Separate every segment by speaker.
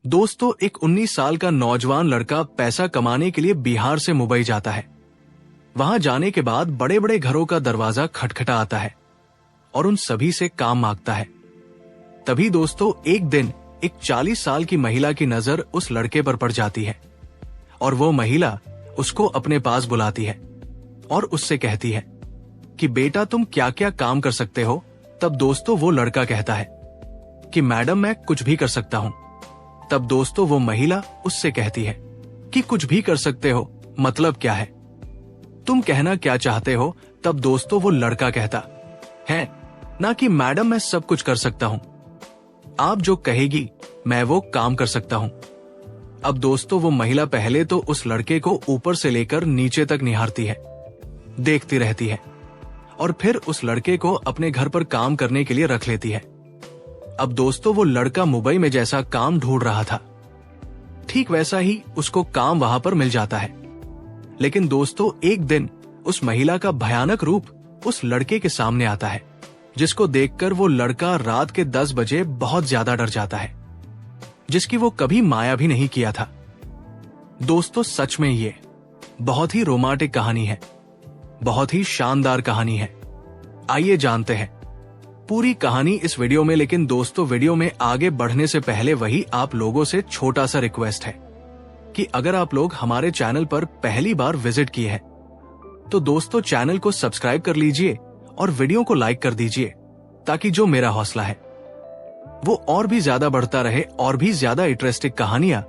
Speaker 1: दोस्तों, एक 19 साल का नौजवान लड़का पैसा कमाने के लिए बिहार से मुंबई जाता है। वहां जाने के बाद बड़े बड़े घरों का दरवाजा खटखटा आता है और उन सभी से काम मांगता है। तभी दोस्तों, एक दिन एक 40 साल की महिला की नजर उस लड़के पर पड़ जाती है और वो महिला उसको अपने पास बुलाती है और उससे कहती है कि बेटा, तुम क्या क्या काम कर सकते हो। तब दोस्तों वो लड़का कहता है कि मैडम, मैं कुछ भी कर सकता हूं। तब दोस्तों वो महिला उससे कहती है कि कुछ भी कर सकते हो मतलब क्या है, तुम कहना क्या चाहते हो। तब दोस्तों वो लड़का कहता है ना कि मैडम, मैं सब कुछ कर सकता हूं, आप जो कहेगी मैं वो काम कर सकता हूं। अब दोस्तों वो महिला पहले तो उस लड़के को ऊपर से लेकर नीचे तक निहारती है, देखती रहती है और फिर उस लड़के को अपने घर पर काम करने के लिए रख लेती है। अब दोस्तों वो लड़का मुंबई में जैसा काम ढूंढ रहा था, ठीक वैसा ही उसको काम वहां पर मिल जाता है। लेकिन दोस्तों एक दिन उस महिला का भयानक रूप उस लड़के के सामने आता है, जिसको देखकर वो लड़का रात के 10 बजे बहुत ज्यादा डर जाता है, जिसकी वो कभी माया भी नहीं किया था। दोस्तों सच में ये बहुत ही रोमांटिक कहानी है, बहुत ही शानदार कहानी है। आइए जानते हैं पूरी कहानी इस वीडियो में। लेकिन दोस्तों वीडियो में आगे बढ़ने से पहले वही आप लोगों से छोटा सा रिक्वेस्ट है कि अगर आप लोग हमारे चैनल पर पहली बार विजिट किए हैं तो दोस्तों चैनल को सब्सक्राइब कर लीजिए और वीडियो को लाइक कर दीजिए, ताकि जो मेरा हौसला है वो और भी ज्यादा बढ़ता रहे और भी ज्यादा इंटरेस्टिंग कहानियां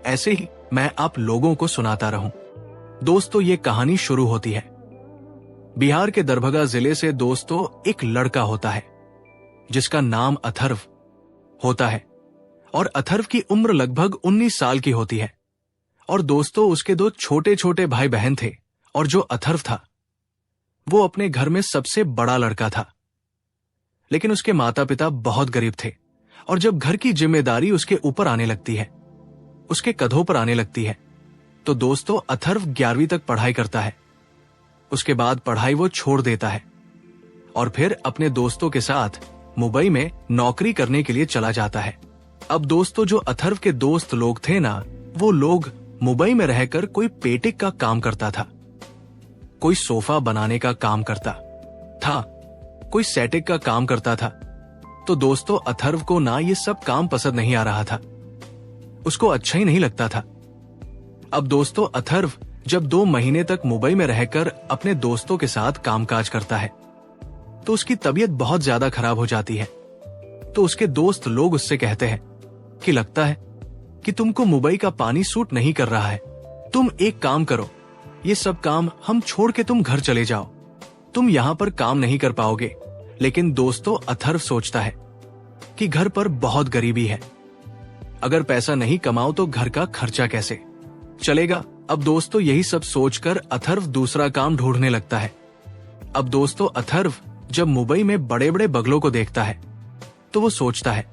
Speaker 1: ऐसे ही मैं आप लोगों को सुनाता रहूं। दोस्तों ये कहानी शुरू होती है बिहार के दरभंगा जिले से। दोस्तों एक लड़का होता है जिसका नाम अथर्व होता है और अथर्व की उम्र लगभग 19 साल की होती है। और दोस्तों उसके 2 छोटे छोटे भाई बहन थे और जो अथर्व था वो अपने घर में सबसे बड़ा लड़का था। लेकिन उसके माता पिता बहुत गरीब थे और जब घर की जिम्मेदारी उसके ऊपर आने लगती है, उसके कंधों पर आने लगती है, तो दोस्तों अथर्व 11वीं तक पढ़ाई करता है। उसके बाद पढ़ाई वो छोड़ देता है और फिर अपने दोस्तों के साथ मुंबई में नौकरी करने के लिए चला जाता है। अब दोस्तों जो अथर्व के दोस्त लोग थे ना, वो लोग मुंबई में रहकर कोई पेटिक का काम करता था, कोई सोफा बनाने का काम करता था, कोई सेटिक का काम करता था। तो दोस्तों अथर्व को ना ये सब काम पसंद नहीं आ रहा था, उसको अच्छा ही नहीं लगता था। अब दोस्तों अथर्व जब 2 महीने तक मुंबई में रहकर अपने दोस्तों के साथ कामकाज करता है तो उसकी तबीयत बहुत ज्यादा खराब हो जाती है। तो उसके दोस्त लोग उससे कहते हैं कि लगता है कि तुमको मुंबई का पानी सूट नहीं कर रहा है, तुम एक काम करो, ये सब काम हम छोड़ के तुम घर चले जाओ, तुम यहाँ पर काम नहीं कर पाओगे। लेकिन दोस्तों अथर्व सोचता है कि घर पर बहुत गरीबी है, अगर पैसा नहीं कमाओ तो घर का खर्चा कैसे चलेगा। अब दोस्तों यही सब सोचकर अथर्व दूसरा काम ढूंढने लगता है। अब दोस्तों अथर्व जब मुंबई में बड़े बड़े बंगलों को देखता है तो वो सोचता है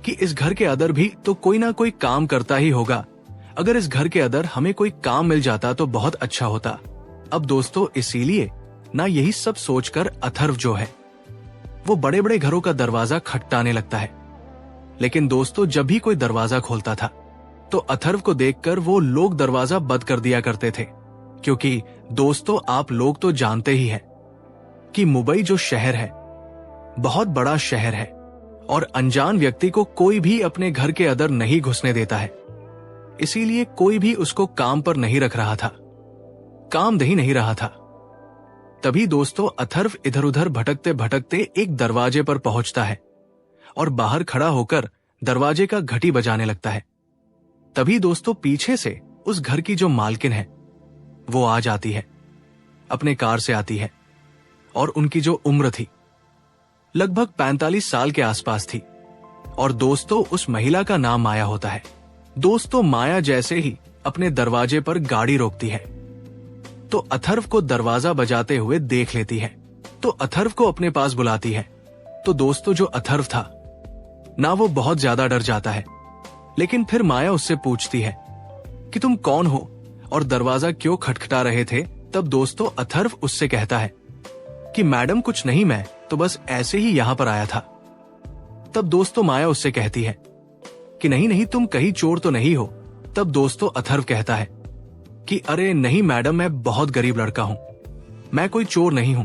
Speaker 1: कि इस घर के अंदर भी तो कोई ना कोई काम करता ही होगा, अगर इस घर के अंदर हमें कोई काम मिल जाता तो बहुत अच्छा होता। अब दोस्तों इसीलिए ना यही सब सोचकर अथर्व जो है वो बड़े बड़े घरों का दरवाजा खटखटाने लगता है। लेकिन दोस्तों जब भी कोई दरवाजा खोलता था तो अथर्व को देखकर वो लोग दरवाजा बंद कर दिया करते थे, क्योंकि दोस्तों आप लोग तो जानते ही हैं कि मुंबई जो शहर है बहुत बड़ा शहर है और अनजान व्यक्ति को कोई भी अपने घर के अंदर नहीं घुसने देता है। इसीलिए कोई भी उसको काम पर नहीं रख रहा था, काम दे ही नहीं रहा था। तभी दोस्तों अथर्व इधर उधर भटकते भटकते एक दरवाजे पर पहुंचता है और बाहर खड़ा होकर दरवाजे का घंटी बजाने लगता है। तभी दोस्तों पीछे से उस घर की जो मालकिन है वो आ जाती है, अपने कार से आती है और उनकी जो उम्र थी लगभग 45 साल के आसपास थी। और दोस्तों उस महिला का नाम माया होता है। दोस्तों माया जैसे ही अपने दरवाजे पर गाड़ी रोकती है तो अथर्व को दरवाजा बजाते हुए देख लेती है, तो अथर्व को अपने पास बुलाती है। तो दोस्तों जो अथर्व था ना वो बहुत ज्यादा डर जाता है। लेकिन फिर माया उससे पूछती है कि तुम कौन हो और दरवाजा क्यों खटखटा रहे थे। तब दोस्तों अथर्व उससे कहता है कि मैडम कुछ नहीं, मैं तो बस ऐसे ही यहाँ पर आया था। तब दोस्तों माया उससे कहती है कि नहीं नहीं तुम कहीं चोर तो नहीं हो, तब दोस्तों अथर्व कहता है कि अरे नहीं मैडम, मैं बहुत गरीब लड़का हूं, मैं कोई चोर नहीं हूं,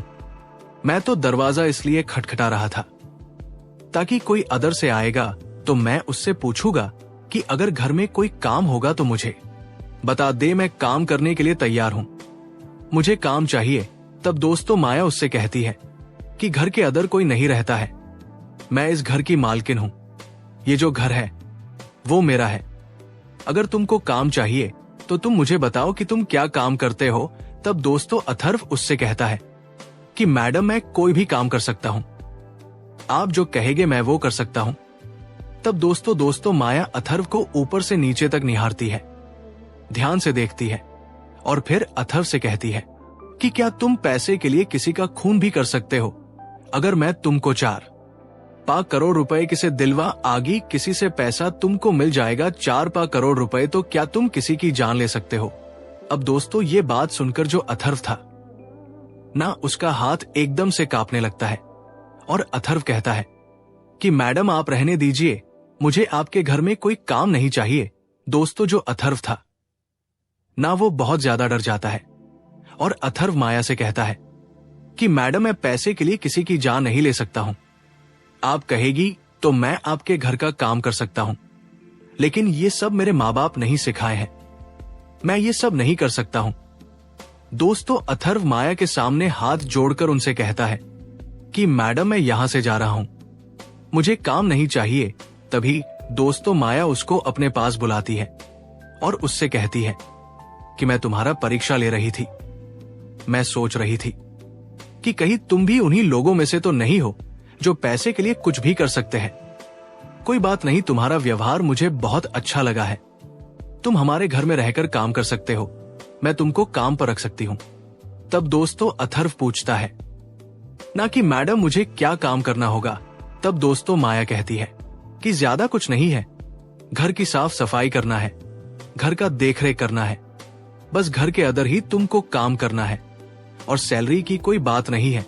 Speaker 1: मैं तो दरवाजा इसलिए खटखटा रहा था ताकि कोई अदर से आएगा तो मैं उससे पूछूंगा कि अगर घर में कोई काम होगा तो मुझे बता दे, मैं काम करने के लिए तैयार हूं, मुझे काम चाहिए। तब दोस्तों माया उससे कहती है कि घर के अदर कोई नहीं रहता है, मैं इस घर की मालकिन हूं, ये जो घर है वो मेरा है, अगर तुमको काम चाहिए तो तुम मुझे बताओ कि तुम क्या काम करते हो। तब दोस्तों अथर्व उससे कहता है कि मैडम मैं कोई भी काम कर सकता हूं, आप जो कहेंगे मैं वो कर सकता हूं। तब दोस्तों माया अथर्व को ऊपर से नीचे तक निहारती है, ध्यान से देखती है और फिर अथर्व से कहती है कि क्या तुम पैसे के लिए किसी का खून भी कर सकते हो? अगर मैं तुमको 4 करोड़ रुपए किसे दिलवा आगी, किसी से पैसा तुमको मिल जाएगा 4 करोड़ रुपए, तो क्या तुम किसी की जान ले सकते हो? अब दोस्तों ये बात सुनकर जो अथर्व था ना, उसका हाथ एकदम से कांपने लगता है और अथर्व कहता है कि मैडम आप रहने दीजिए, मुझे आपके घर में कोई काम नहीं चाहिए। दोस्तों जो अथर्व था ना, वो बहुत ज्यादा डर जाता है और अथर्व माया से कहता है कि मैडम मैं पैसे के लिए किसी की जान नहीं ले सकता हूं, आप कहेगी तो मैं आपके घर का काम कर सकता हूं, लेकिन ये सब मेरे माँ बाप नहीं सिखाए हैं, मैं ये सब नहीं कर सकता हूं। दोस्तों अथर्व माया के सामने हाथ जोड़कर उनसे कहता है कि मैडम मैं यहां से जा रहा हूं, मुझे काम नहीं चाहिए। तभी दोस्तों माया उसको अपने पास बुलाती है और उससे कहती है कि मैं तुम्हारा परीक्षा ले रही थी, मैं सोच रही थी कि कहीं तुम भी उन्हीं लोगों में से तो नहीं हो जो पैसे के लिए कुछ भी कर सकते हैं। कोई बात नहीं, तुम्हारा व्यवहार मुझे बहुत अच्छा लगा है, तुम हमारे घर में रहकर काम कर सकते हो, मैं तुमको काम पर रख सकती हूं। तब दोस्तों अथर्व पूछता है ना कि मैडम मुझे क्या काम करना होगा। तब दोस्तों माया कहती है कि ज्यादा कुछ नहीं है, घर की साफ सफाई करना है, घर का देखरेख करना है, बस घर के अंदर ही तुमको काम करना है और सैलरी की कोई बात नहीं है,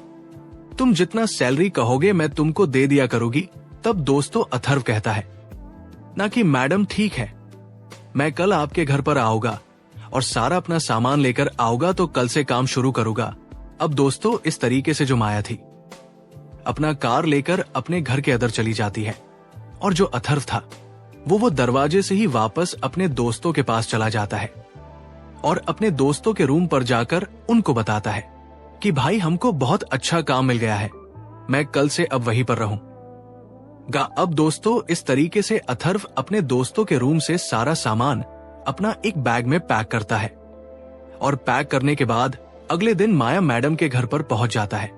Speaker 1: तुम जितना सैलरी कहोगे मैं तुमको दे दिया करूंगी। तब दोस्तों अथर्व कहता है ना कि मैडम ठीक है, मैं कल आपके घर पर आऊंगा और सारा अपना सामान लेकर आऊंगा, तो कल से काम शुरू करूंगा। अब दोस्तों इस तरीके से जो माया थी अपना कार लेकर अपने घर के अंदर चली जाती है और जो अथर्व था वो दरवाजे से ही वापस अपने दोस्तों के पास चला जाता है और अपने दोस्तों के रूम पर जाकर उनको बताता है कि भाई हमको बहुत अच्छा काम मिल गया है, मैं कल से अब वहीं पर रहूंगा। अब दोस्तों इस तरीके से अथर्व अपने दोस्तों के रूम से सारा सामान अपना एक बैग में पैक करता है और पैक करने के बाद अगले दिन माया मैडम के घर पर पहुंच जाता है।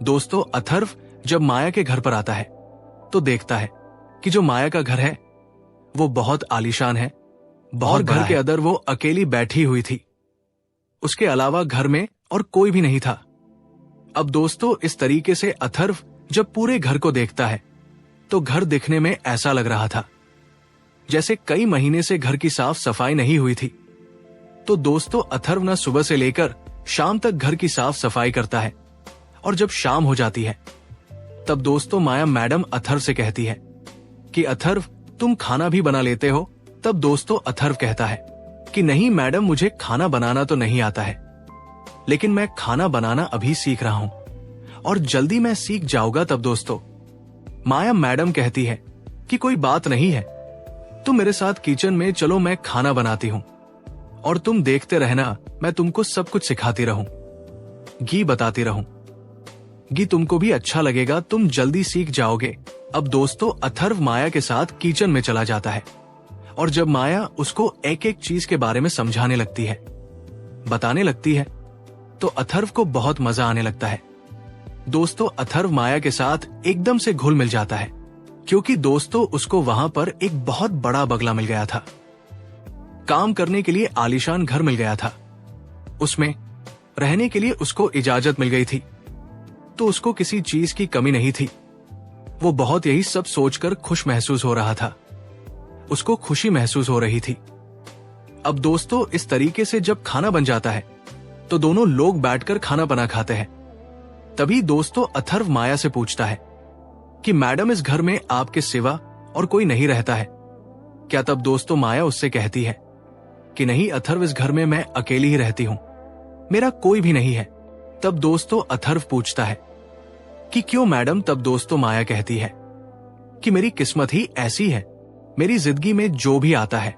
Speaker 1: दोस्तों अथर्व जब माया के घर पर आता है तो देखता है कि जो माया का घर है वो बहुत आलीशान है, बहुत घर के अंदर वो अकेली बैठी हुई थी, उसके अलावा घर में और कोई भी नहीं था। अब दोस्तों इस तरीके से अथर्व जब पूरे घर को देखता है तो घर दिखने में ऐसा लग रहा था जैसे कई महीने से घर की साफ सफाई नहीं हुई थी। तो दोस्तों अथर्व न सुबह से लेकर शाम तक घर की साफ सफाई करता है और जब शाम हो जाती है तब दोस्तों माया मैडम अथर्व से कहती है कि अथर्व तुम खाना भी बना लेते हो। तब दोस्तों अथर्व कहता है कि नहीं मैडम, मुझे खाना बनाना तो नहीं आता है, लेकिन मैं खाना बनाना अभी सीख रहा हूं और जल्दी मैं सीख जाऊंगा। तब दोस्तों माया मैडम कहती है कि कोई बात नहीं है, तुम मेरे साथ किचन में चलो, मैं खाना बनाती हूं और तुम देखते रहना, मैं तुमको सब कुछ सिखाती रहूं, घी बताती रहूं, घी तुमको भी अच्छा लगेगा, तुम जल्दी सीख जाओगे। अब दोस्तों अथर्व माया के साथ किचन में चला जाता है और जब माया उसको एक एक चीज के बारे में समझाने लगती है, बताने लगती है, तो अथर्व को बहुत मजा आने लगता है। दोस्तों अथर्व माया के साथ एकदम से घुल मिल जाता है क्योंकि दोस्तों उसको वहां पर एक बहुत बड़ा बंगला मिल गया था, काम करने के लिए आलीशान घर मिल गया था, उसमें रहने के लिए उसको इजाजत मिल गई थी, तो उसको किसी चीज की कमी नहीं थी। वो बहुत यही सब सोचकर खुश महसूस हो रहा था, उसको खुशी महसूस हो रही थी। अब दोस्तों इस तरीके से जब खाना बन जाता है तो दोनों लोग बैठकर खाना बना खाते हैं। तभी दोस्तों अथर्व माया से पूछता है कि मैडम इस घर में आपके सिवा और कोई नहीं रहता है, क्या तब दोस्तों माया उससे कहती है कि नहीं अथर्व, इस घर में मैं अकेली ही रहती हूं, मेरा कोई भी नहीं है। तब दोस्तों अथर्व पूछता है कि क्यों मैडम? तब दोस्तों माया कहती है कि मेरी किस्मत ही ऐसी है, मेरी जिंदगी में जो भी आता है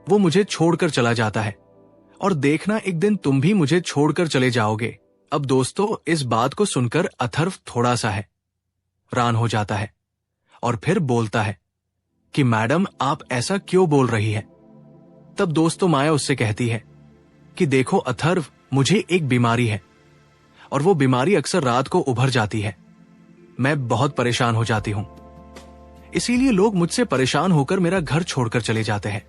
Speaker 1: वो मुझे छोड़कर चला जाता है, और देखना एक दिन तुम भी मुझे छोड़कर चले जाओगे। अब दोस्तों इस बात को सुनकर अथर्व थोड़ा सा हैरान हो जाता है और फिर बोलता है कि मैडम आप ऐसा क्यों बोल रही है? तब दोस्तों माया उससे कहती है कि देखो अथर्व, मुझे एक बीमारी है और वो बीमारी अक्सर रात को उभर जाती है। मैं बहुत परेशान हो जाती हूं, इसीलिए लोग मुझसे परेशान होकर मेरा घर छोड़कर चले जाते हैं।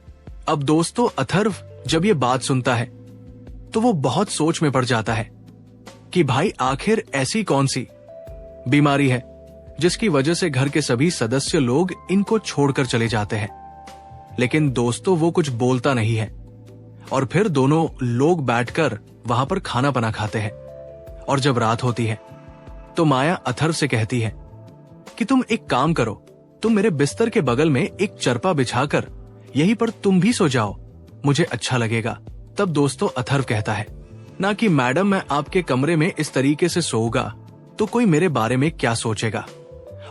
Speaker 1: अब दोस्तों अथर्व जब ये बात सुनता है तो वो बहुत सोच में पड़ जाता है कि भाई आखिर ऐसी कौन सी बीमारी है जिसकी वजह से घर के सभी सदस्य लोग इनको छोड़कर चले जाते हैं। लेकिन दोस्तों वो कुछ बोलता नहीं है और फिर दोनों लोग बैठकर वहां पर खाना बना खाते हैं। और जब रात होती है तो माया अथर्व से कहती है कि तुम एक काम करो, तुम मेरे बिस्तर के बगल में एक चरपा बिछाकर यहीं पर तुम भी सो जाओ, मुझे अच्छा लगेगा। तब दोस्तों अथर्व कहता है ना कि मैडम मैं आपके कमरे में इस तरीके से सोऊंगा तो कोई मेरे बारे में क्या सोचेगा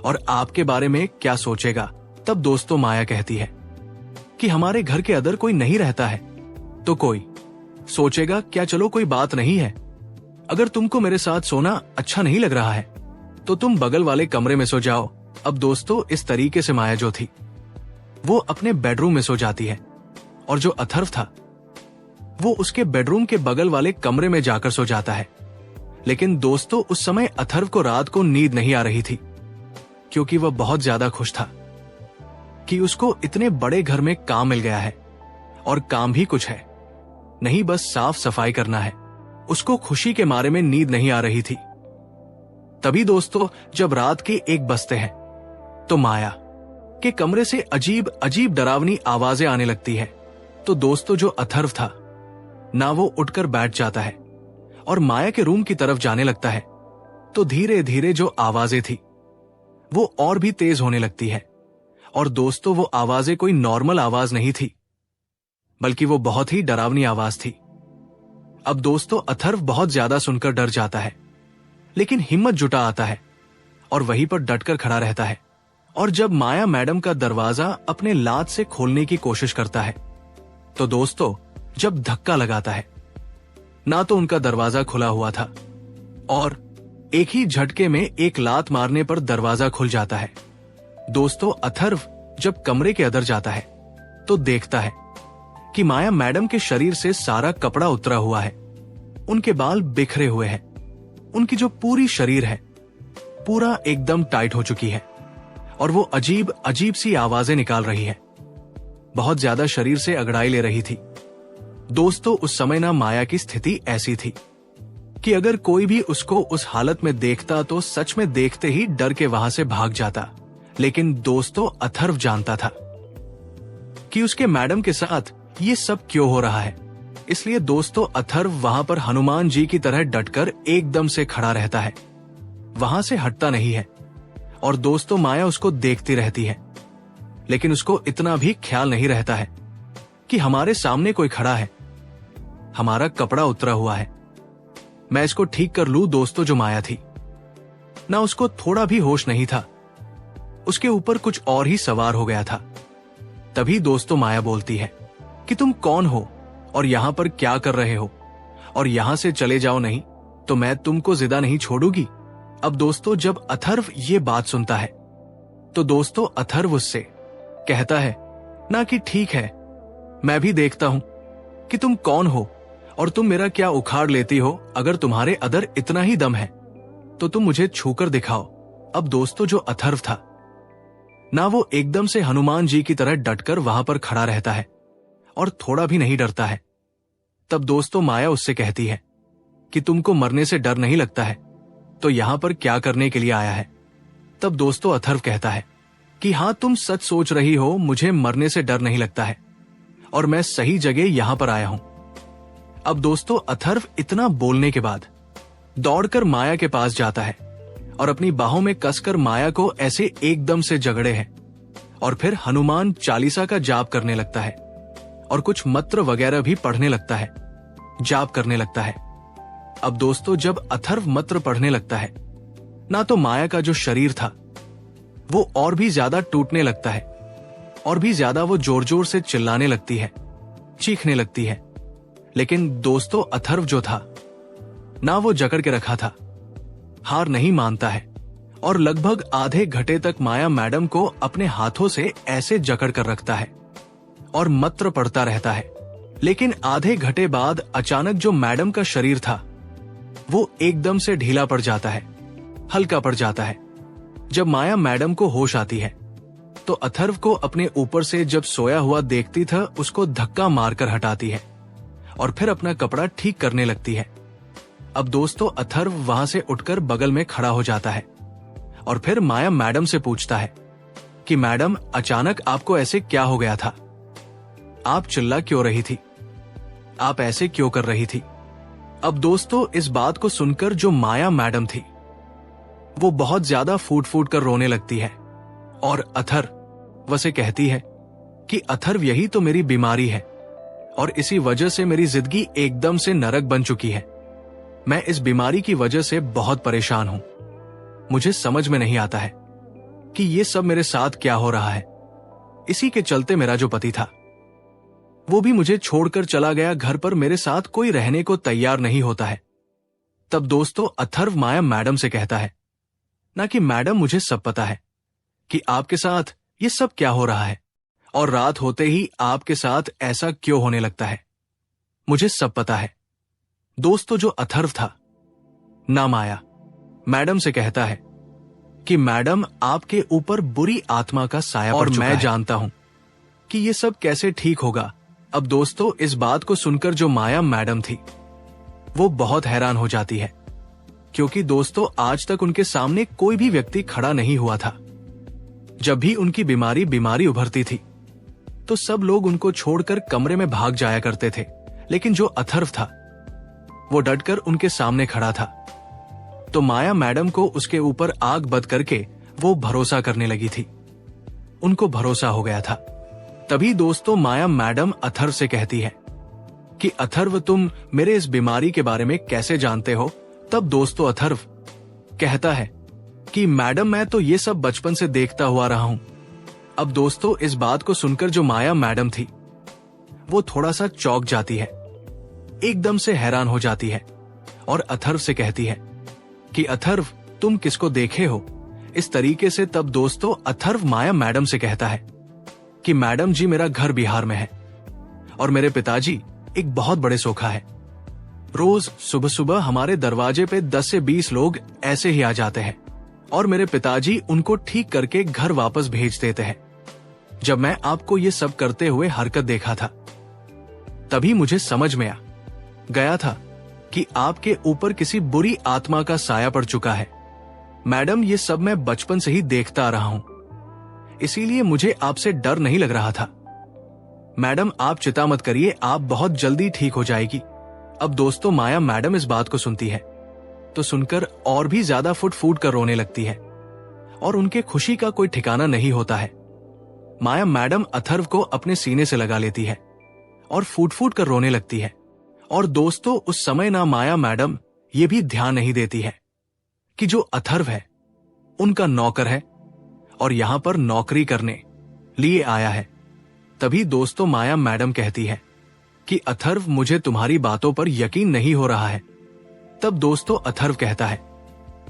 Speaker 1: और आपके बारे में क्या सोचेगा। तब दोस्तों माया कहती है कि हमारे घर के अंदर कोई नहीं रहता है तो कोई सोचेगा क्या, चलो कोई बात नहीं है। अगर तुमको मेरे साथ सोना अच्छा नहीं लग रहा है तो तुम बगल वाले कमरे में सो जाओ। अब दोस्तों इस तरीके से माया जो थी वो अपने बेडरूम में सो जाती है और जो अथर्व था वो उसके बेडरूम के बगल वाले कमरे में जाकर सो जाता है। लेकिन दोस्तों उस समय अथर्व को रात को नींद नहीं आ रही थी, क्योंकि वह बहुत ज्यादा खुश था कि उसको इतने बड़े घर में काम मिल गया है, और काम भी कुछ है नहीं, बस साफ सफाई करना है। उसको खुशी के मारे में नींद नहीं आ रही थी। तभी दोस्तों जब रात के 1 बजते हैं तो माया के कमरे से अजीब अजीब डरावनी आवाजें आने लगती है। तो दोस्तों जो अथर्व था ना वो उठकर बैठ जाता है और माया के रूम की तरफ जाने लगता है। तो धीरे धीरे जो आवाजें थी वो और भी तेज होने लगती है, और दोस्तों वो आवाजें कोई नॉर्मल आवाज नहीं थी, बल्कि वो बहुत ही डरावनी आवाज थी। अब दोस्तों अथर्व बहुत ज्यादा सुनकर डर जाता है, लेकिन हिम्मत जुटा आता है और वहीं पर डटकर खड़ा रहता है। और जब माया मैडम का दरवाजा अपने लात से खोलने की कोशिश करता है तो दोस्तों जब धक्का लगाता है ना तो उनका दरवाजा खुला हुआ था, और एक ही झटके में एक लात मारने पर दरवाजा खुल जाता है। दोस्तों अथर्व जब कमरे के अंदर जाता है तो देखता है कि माया मैडम के शरीर से सारा कपड़ा उतरा हुआ है, उनके बाल बिखरे हुए हैं, उनकी जो पूरी शरीर है पूरा एकदम टाइट हो चुकी है, और वो अजीब अजीब सी आवाजें निकाल रही है, बहुत ज्यादा शरीर से अगड़ाई ले रही थी। दोस्तों उस समय ना माया की स्थिति ऐसी थी कि अगर कोई भी उसको उस हालत में देखता तो सच में देखते ही डर के वहां से भाग जाता। लेकिन दोस्तों अथर्व जानता था कि उसके मैडम के साथ ये सब क्यों हो रहा है, इसलिए दोस्तों अथर्व वहां पर हनुमान जी की तरह डटकर एकदम से खड़ा रहता है, वहां से हटता नहीं है। और दोस्तों माया उसको देखती रहती है, लेकिन उसको इतना भी ख्याल नहीं रहता है कि हमारे सामने कोई खड़ा है, हमारा कपड़ा उतरा हुआ है, मैं इसको ठीक कर लूं। दोस्तों जो माया थी ना उसको थोड़ा भी होश नहीं था, उसके ऊपर कुछ और ही सवार हो गया था। तभी दोस्तों माया बोलती है कि तुम कौन हो और यहां पर क्या कर रहे हो, और यहां से चले जाओ, नहीं तो मैं तुमको जिंदा नहीं छोड़ूंगी। अब दोस्तों जब अथर्व ये बात सुनता है तो दोस्तों अथर्व उससे कहता है ना कि ठीक है, मैं भी देखता हूं कि तुम कौन हो और तुम मेरा क्या उखाड़ लेती हो। अगर तुम्हारे अंदर इतना ही दम है तो तुम मुझे छूकर दिखाओ। अब दोस्तों जो अथर्व था ना वो एकदम से हनुमान जी की तरह डटकर वहां पर खड़ा रहता है और थोड़ा भी नहीं डरता है। तब दोस्तों माया उससे कहती है कि तुमको मरने से डर नहीं लगता है तो यहां पर क्या करने के लिए आया है। तब दोस्तों अथर्व कहता है कि हां तुम सच सोच रही हो, मुझे मरने से डर नहीं लगता है और मैं सही जगह यहां पर आया हूं। अब दोस्तों अथर्व इतना बोलने के बाद दौड़कर माया के पास जाता है और अपनी बाहों में कसकर माया को ऐसे एकदम से जगड़े है और फिर हनुमान चालीसा का जाप करने लगता है और कुछ मंत्र वगैरह भी पढ़ने लगता है, जाप करने लगता है। अब दोस्तों, जब अथर्व मंत्र पढ़ने लगता है ना, तो माया का जो शरीर था वो और भी ज्यादा टूटने लगता है और भी ज्यादा वो जोर जोर से चिल्लाने लगती है, चीखने लगती है। लेकिन दोस्तों, अथर्व जो था ना, वो जकड़ के रखा था, हार नहीं मानता है और लगभग आधे घंटे तक माया मैडम को अपने हाथों से ऐसे जकड़ कर रखता है और मंत्र पढ़ता रहता है। लेकिन आधे घंटे बाद अचानक जो मैडम का शरीर था वो एकदम से ढीला पड़ जाता है, हल्का पड़ जाता है। जब माया मैडम को होश आती है तो अथर्व को अपने ऊपर से जब सोया हुआ देखती था, उसको धक्का मारकर हटाती है और फिर अपना कपड़ा ठीक करने लगती है। अब दोस्तों, अथर्व वहां से उठकर बगल में खड़ा हो जाता है और फिर माया मैडम से पूछता है कि मैडम, अचानक आपको ऐसे क्या हो गया था? आप चिल्ला क्यों रही थी? आप ऐसे क्यों कर रही थी? अब दोस्तों, इस बात को सुनकर जो माया मैडम थी वो बहुत ज्यादा फूट फूट कर रोने लगती है और अथर्व वसे कहती है कि अथर्व, यही तो मेरी बीमारी है और इसी वजह से मेरी जिंदगी एकदम से नरक बन चुकी है। मैं इस बीमारी की वजह से बहुत परेशान हूं। मुझे समझ में नहीं आता है कि ये सब मेरे साथ क्या हो रहा है। इसी के चलते मेरा जो पति था वो भी मुझे छोड़कर चला गया। घर पर मेरे साथ कोई रहने को तैयार नहीं होता है। तब दोस्तों, अथर्व माया मैडम से कहता है ना कि मैडम, मुझे सब पता है कि आपके साथ ये सब क्या हो रहा है और रात होते ही आपके साथ ऐसा क्यों होने लगता है। मुझे सब पता है। दोस्तों, जो अथर्व था ना, माया मैडम से कहता है कि मैडम, आपके ऊपर बुरी आत्मा का साया पड़ चुका है और मैं जानता हूं कि ये सब कैसे ठीक होगा। अब दोस्तों, इस बात को सुनकर जो माया मैडम थी वो बहुत हैरान हो जाती है, क्योंकि दोस्तों, आज तक उनके सामने कोई भी व्यक्ति खड़ा नहीं हुआ था। जब भी उनकी बीमारी उभरती थी तो सब लोग उनको छोड़कर कमरे में भाग जाया करते थे, लेकिन जो अथर्व था वो डटकर उनके सामने खड़ा था। तो माया मैडम को उसके ऊपर आग बद करके वो भरोसा करने लगी थी। उनको भरोसा हो गया था। तभी दोस्तों, माया मैडम अथर्व से कहती है कि अथर्व, तुम मेरे इस बीमारी के बारे में कैसे जानते हो? तब दोस्तों, अथर्व कहता है कि मैडम, मैं तो ये सब बचपन से देखता हुआ रहा हूं। अब दोस्तों, इस बात को सुनकर जो माया मैडम थी वो थोड़ा सा चौंक जाती है, एकदम से हैरान हो जाती है और अथर्व से कहती है कि अथर्व, तुम किसको देखे हो? इस तरीके से तब दोस्तों, अथर्व माया मैडम से कहता है कि मैडम जी, मेरा घर बिहार में है और मेरे पिताजी एक बहुत बड़े सोखा है। रोज सुबह सुबह हमारे दरवाजे पे 10 से 20 लोग ऐसे ही आ जाते हैं और मेरे पिताजी उनको ठीक करके घर वापस भेज देते हैं। जब मैं आपको ये सब करते हुए हरकत देखा था, तभी मुझे समझ में आ गया था कि आपके ऊपर किसी बुरी आत्मा का साया पड़ चुका है। मैडम, ये सब मैं बचपन से ही देखता आ रहा हूं, इसीलिए मुझे आपसे डर नहीं लग रहा था। मैडम, आप चिंता मत करिए, आप बहुत जल्दी ठीक हो जाएगी। अब दोस्तों, माया मैडम इस बात को सुनती है तो सुनकर और भी ज्यादा फुट फूट कर रोने लगती है और उनके खुशी का कोई ठिकाना नहीं होता है। माया मैडम अथर्व को अपने सीने से लगा लेती है और फूट फूट कर रोने लगती है। और दोस्तों, उस समय ना माया मैडम ये भी ध्यान नहीं देती है कि जो अथर्व है उनका नौकर है और यहां पर नौकरी करने लिए आया है। तभी दोस्तों, माया मैडम कहती है कि अथर्व, मुझे तुम्हारी बातों पर यकीन नहीं हो रहा है। तब दोस्तों, अथर्व कहता है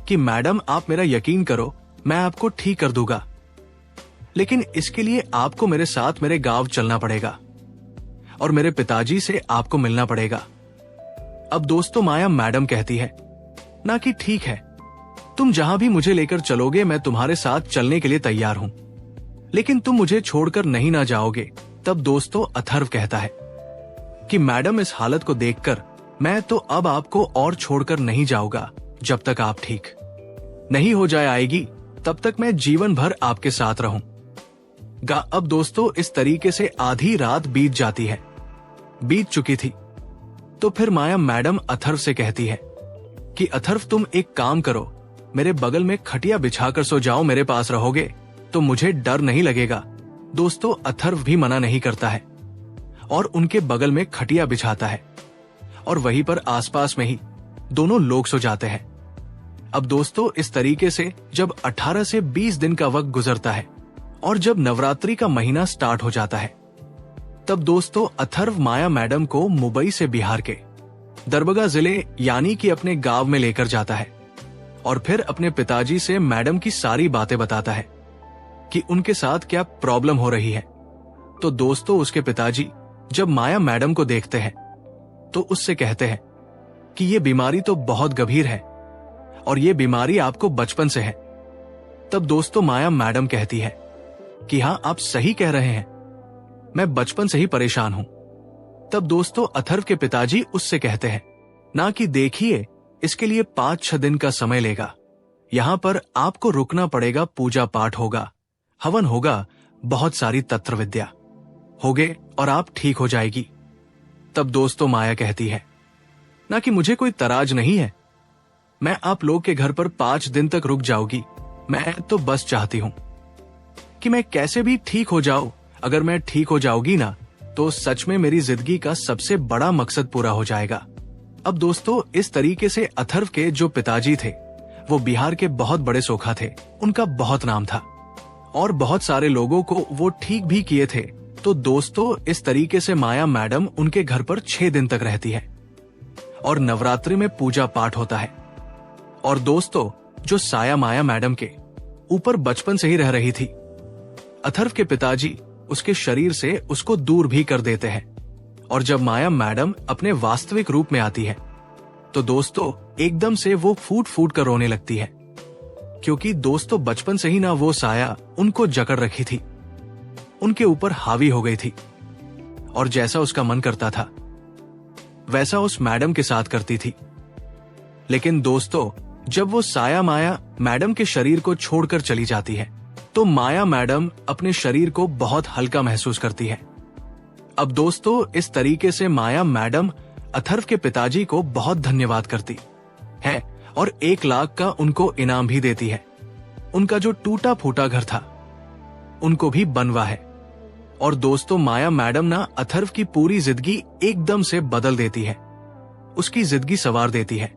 Speaker 1: कि मैडम, आप मेरा यकीन करो, मैं आपको ठीक कर दूंगा, लेकिन इसके लिए आपको मेरे साथ मेरे गांव चलना पड़ेगा और मेरे पिताजी से आपको मिलना पड़ेगा। अब दोस्तों, माया मैडम कहती है ना कि ठीक है, तुम जहां भी मुझे लेकर चलोगे मैं तुम्हारे साथ चलने के लिए तैयार हूं, लेकिन तुम मुझे छोड़कर नहीं ना जाओगे। तब दोस्तों, अथर्व कहता है कि मैडम, इस हालत को देखकर मैं तो अब आपको और छोड़कर नहीं जाऊंगा जब तक आप ठीक नहीं हो जाए आएगी, तब तक मैं जीवन भर आपके साथ रहूंगा। अब दोस्तों, इस तरीके से आधी रात बीत चुकी थी। तो फिर माया मैडम अथर्व से कहती है कि अथर्व, तुम एक काम करो, मेरे बगल में खटिया बिछाकर सो जाओ, मेरे पास रहोगे तो मुझे डर नहीं लगेगा दोस्तों अथर्व भी मना नहीं करता है और उनके बगल में खटिया बिछाता है और वहीं पर आसपास में ही दोनों लोग सो जाते हैं। अब दोस्तों इस तरीके से जब 18 से 20 दिन का वक्त गुजरता है और जब नवरात्रि का महीना स्टार्ट हो जाता है, तब दोस्तों अथर्व माया मैडम को मुंबई से बिहार के दरभंगा जिले यानी कि अपने गांव में लेकर जाता है और फिर अपने पिताजी से मैडम की सारी बातें बताता है कि उनके साथ क्या प्रॉब्लम हो रही है। तो दोस्तों उसके पिताजी जब माया मैडम को देखते हैं तो उससे कहते हैं कि ये बीमारी तो बहुत गंभीर है और ये बीमारी आपको बचपन से है। तब दोस्तों माया मैडम कहती है कि हाँ, आप सही कह रहे हैं, मैं बचपन से ही परेशान हूं। तब दोस्तों अथर्व के पिताजी उससे कहते हैं ना कि देखिए, इसके लिए 5-6 दिन का समय लेगा, यहां पर आपको रुकना पड़ेगा, पूजा पाठ होगा, हवन होगा, बहुत सारी तंत्र विद्या होगे और आप ठीक हो जाएगी। तब दोस्तों माया कहती है ना कि मुझे कोई तराज नहीं है, मैं आप लोग के घर पर 5 दिन तक रुक जाऊंगी, मैं तो बस चाहती हूं कि मैं कैसे भी ठीक हो जाऊं। अगर मैं ठीक हो जाऊंगी ना तो सच में मेरी जिंदगी का सबसे बड़ा मकसद पूरा हो जाएगा। अब दोस्तों इस तरीके से अथर्व के जो पिताजी थे वो बिहार के बहुत बड़े सोखा थे, उनका बहुत नाम था और बहुत सारे लोगों को वो ठीक भी किए थे। तो दोस्तों इस तरीके से माया मैडम उनके घर पर 6 दिन तक रहती है और नवरात्रि में पूजा पाठ होता है। और दोस्तों जो साया माया मैडम के ऊपर बचपन से ही रह रही थी, अथर्व के पिताजी उसके शरीर से उसको दूर भी कर देते हैं। और जब माया मैडम अपने वास्तविक रूप में आती है तो दोस्तों एकदम से वो फूट फूट कर रोने लगती है, क्योंकि दोस्तों बचपन से ही ना वो साया उनको जकड़ रखी थी, उनके ऊपर हावी हो गई थी और जैसा उसका मन करता था वैसा उस मैडम के साथ करती थी। लेकिन दोस्तों जब वो साया माया मैडम के शरीर को छोड़कर चली जाती है तो माया मैडम अपने शरीर को बहुत हल्का महसूस करती है। अब दोस्तों इस तरीके से माया मैडम अथर्व के पिताजी को बहुत धन्यवाद करती है और 1 लाख का उनको इनाम भी देती है। उनका जो टूटा फूटा घर था उनको भी बनवा है। और दोस्तों माया मैडम ना अथर्व की पूरी जिंदगी एकदम से बदल देती है, उसकी जिंदगी संवार देती है।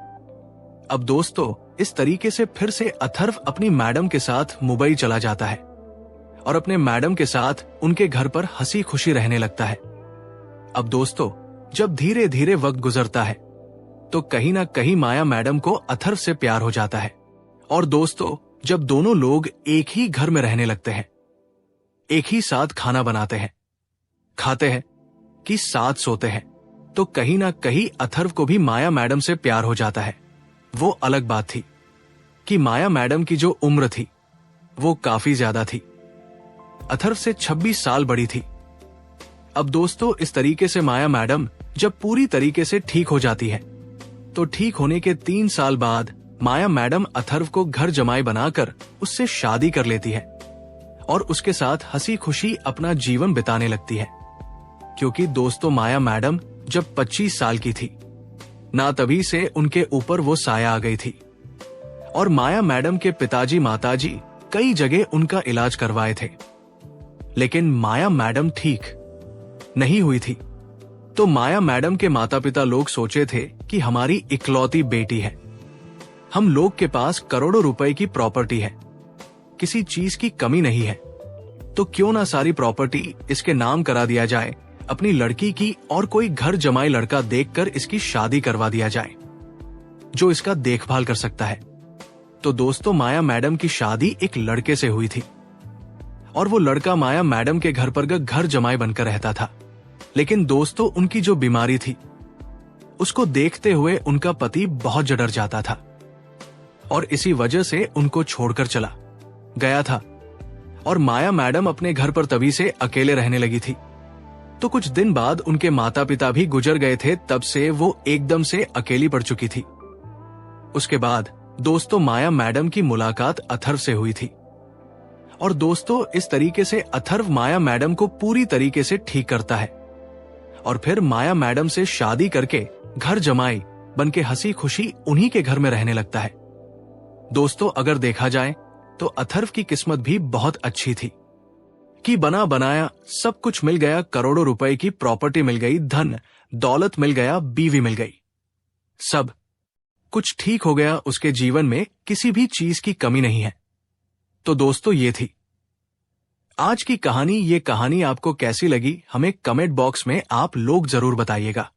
Speaker 1: अब दोस्तों इस तरीके से फिर से अथर्व अपनी मैडम के साथ मुंबई चला जाता है और अपने मैडम के साथ उनके घर पर हंसी खुशी रहने लगता है। अब दोस्तों जब धीरे धीरे वक्त गुजरता है तो कहीं ना कहीं माया मैडम को अथर्व से प्यार हो जाता है। और दोस्तों जब दोनों लोग एक ही घर में रहने लगते हैं, एक ही साथ खाना बनाते हैं, खाते हैं कि साथ सोते हैं, तो कहीं ना कहीं अथर्व को भी माया मैडम से प्यार हो जाता है। वो अलग बात थी कि माया मैडम की जो उम्र थी वो काफी ज्यादा थी, अथर्व से 26 साल बड़ी थी। अब दोस्तों इस तरीके से माया मैडम जब पूरी तरीके से ठीक हो जाती है तो ठीक होने के 3 साल बाद माया मैडम अथर्व को घर जमाई बनाकर उससे शादी कर लेती है और उसके साथ हंसी खुशी अपना जीवन बिताने लगती है। क्योंकि दोस्तों माया मैडम जब 25 साल की थी ना तभी से उनके ऊपर वो साया आ गई थी और माया मैडम के पिताजी माताजी कई जगह उनका इलाज करवाए थे, लेकिन माया मैडम ठीक नहीं हुई थी। तो माया मैडम के माता पिता लोग सोचे थे कि हमारी इकलौती बेटी है, हम लोग के पास करोड़ों रुपए की प्रॉपर्टी है, किसी चीज की कमी नहीं है, तो क्यों ना सारी प्रॉपर्टी इसके नाम करा दिया जाए अपनी लड़की की और कोई घर जमाई लड़का देखकर इसकी शादी करवा दिया जाए जो इसका देखभाल कर सकता है। तो दोस्तों माया मैडम की शादी एक लड़के से हुई थी और वो लड़का माया मैडम के घर पर घर जमाई बनकर रहता था। लेकिन दोस्तों उनकी जो बीमारी थी उसको देखते हुए उनका पति बहुत डर जाता था और इसी वजह से उनको छोड़कर चला गया था और माया मैडम अपने घर पर तभी से अकेले रहने लगी थी। तो कुछ दिन बाद उनके माता पिता भी गुजर गए थे, तब से वो एकदम से अकेली पड़ चुकी थी। उसके बाद दोस्तों माया मैडम की मुलाकात अथर्व से हुई थी और दोस्तों इस तरीके से अथर्व माया मैडम को पूरी तरीके से ठीक करता है और फिर माया मैडम से शादी करके घर जमाई बनके हंसी खुशी उन्हीं के घर में रहने लगता है। दोस्तों अगर देखा जाए तो अथर्व की किस्मत भी बहुत अच्छी थी, कि बना बनाया सब कुछ मिल गया, करोड़ों रुपए की प्रॉपर्टी मिल गई, धन दौलत मिल गया, बीवी मिल गई, सब कुछ ठीक हो गया, उसके जीवन में किसी भी चीज की कमी नहीं है। तो दोस्तों, ये थी आज की कहानी। ये कहानी आपको कैसी लगी हमें कमेंट बॉक्स में आप लोग जरूर बताइएगा।